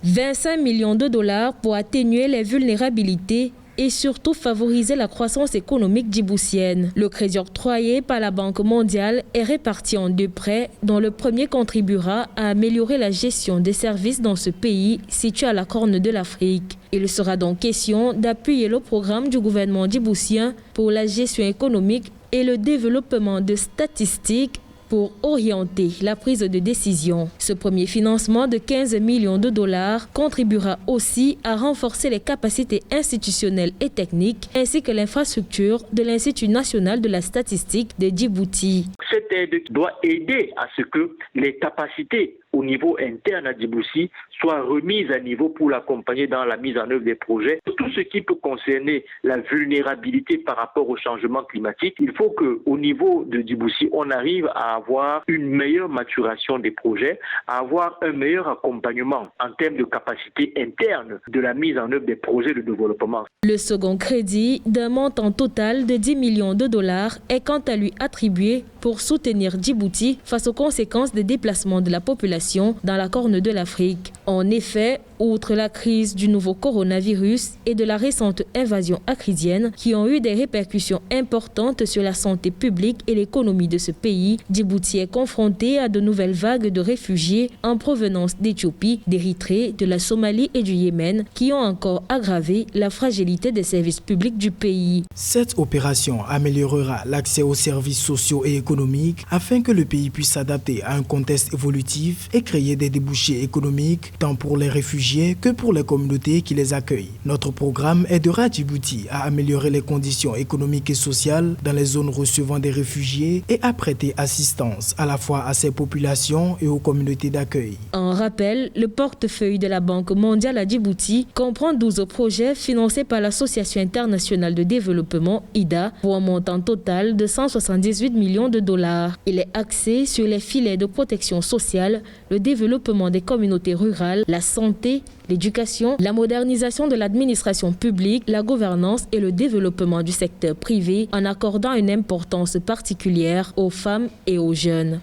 25 millions de dollars pour atténuer les vulnérabilités et surtout favoriser la croissance économique djiboutienne. Le crédit octroyé par la Banque mondiale est réparti en 2 prêts, dont le premier contribuera à améliorer la gestion des services dans ce pays situé à la Corne de l'Afrique. Il sera donc question d'appuyer le programme du gouvernement djiboutien pour la gestion économique et le développement de statistiques pour orienter la prise de décision. Ce premier financement de 15 millions de dollars contribuera aussi à renforcer les capacités institutionnelles et techniques ainsi que l'infrastructure de l'Institut national de la statistique de Djibouti. Cette aide doit aider à ce que les capacités au niveau interne à Djibouti soient remises à niveau pour l'accompagner dans la mise en œuvre des projets. Tout ce qui peut concerner la vulnérabilité par rapport au changement climatique, il faut qu'au niveau de Djibouti, on arrive à avoir une meilleure maturation des projets, à avoir un meilleur accompagnement en termes de capacité interne de la mise en œuvre des projets de développement. Le second crédit, d'un montant total de 10 millions de dollars, est quant à lui attribué pour soutenir Djibouti face aux conséquences des déplacements de la population dans la Corne de l'Afrique. En effet, outre la crise du nouveau coronavirus et de la récente invasion acridienne qui ont eu des répercussions importantes sur la santé publique et l'économie de ce pays, Djibouti est confronté à de nouvelles vagues de réfugiés en provenance d'Éthiopie, d'Érythrée, de la Somalie et du Yémen qui ont encore aggravé la fragilité des services publics du pays. Cette opération améliorera l'accès aux services sociaux et économiques afin que le pays puisse s'adapter à un contexte évolutif et créer des débouchés économiques tant pour les réfugiés que pour les communautés qui les accueillent. Notre programme aidera Djibouti à améliorer les conditions économiques et sociales dans les zones recevant des réfugiés et à prêter assistance à la fois à ces populations et aux communautés d'accueil. En rappel, le portefeuille de la Banque mondiale à Djibouti comprend 12 projets financés par l'Association internationale de développement IDA pour un montant total de 178 millions de dollars. Il est axé sur les filets de protection sociale, le développement des communautés rurales, la santé, l'éducation, la modernisation de l'administration publique, la gouvernance et le développement du secteur privé en accordant une importance particulière aux femmes et aux jeunes.